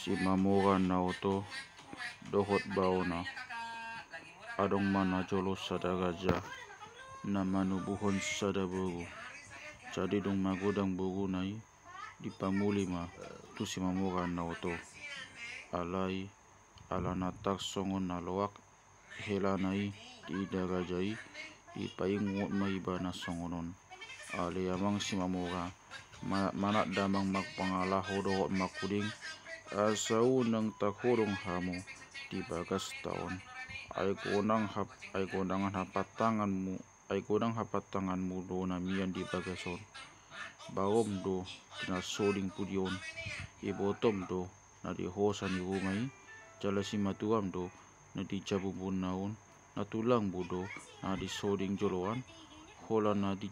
si mamora nauto dohot baona adong mana jolo sada gajah na manubuhon sada bogu jadi dong magodang bogu nai di pamulima tu si mamora nauto alai alanatak songon naloak helanai di ida gajai di paingot mai bana songonon ale amang si mamora manak damang magpangalaho dohot makuding asau nang takurong hamu di bagas tahun ay kondangan hapatanganmu do namian di bagason bawom do tina soding pudion ibotom do na di hosan ni rumai jala si matuam do na di jabubun naon na tulang bodo na di soding joloan holan na di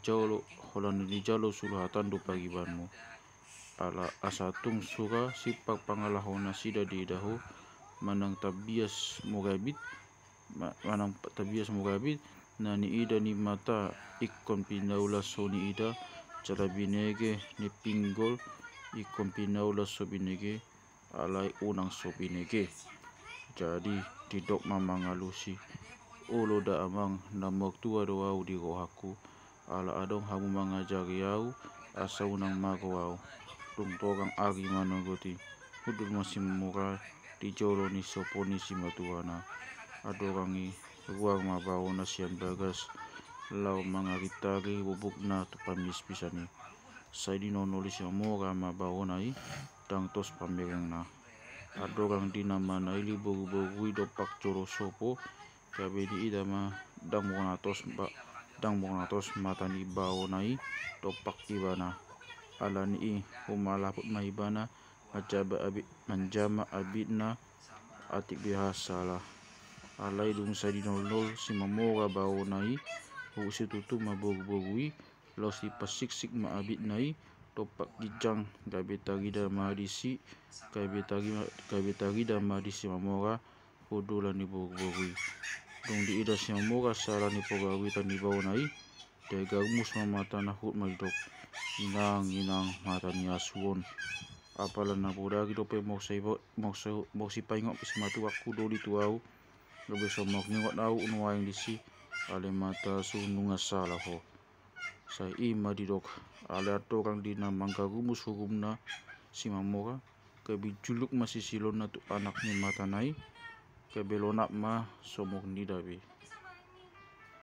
jalo sulhatan do pagibanmu ala asatung suka sipak pangalahon na sida di dahu manang tabias mogabit na ni ida ni mata ikon pinaula so ni ida cara binege ni pinggol ikon pinaula so binege alai unang so binege jadi didok mamangalusi ulo da amang namok tua doau di rohaku ala adong hamu mangajari au asa unang magwau tung togang agi manogoti hudul masih murah di jolo ni soponi si matuana adorangi ruang mabaw na siyang bagas law mga ritari bubuk na tupamis pisani sa dinonoli si mamora mabaw na tangtos pamirang na adorang di naman ay libo-libo dopak jolo sopo kabe di idama dang monatos mata ni bawo na dopak ibana alani humalapot na ibana manjama abid na atik bihasa lah alay dung sa dinolol si mamora bawo na husi tutu mabog-bogui los di pasiksik maabid na topak gijang kabetagida madisi kabetagida madisi mamora hudulan ni bog-bogui dung di ida si mamora sala ni pogawitan ni bawo na dagamus mamata na hut maidok inang mata ni asuon apalan na budagi dope moksi paingok si matu aku do di tuau gabe somok ningot au unuaing disi ale mata sununga salah ho sa ima didok ale atorang di namang kagumus hugumna si mamora kabe juluk masih silon na tu anak ni mata nai kabe lonak ma somok ni dabe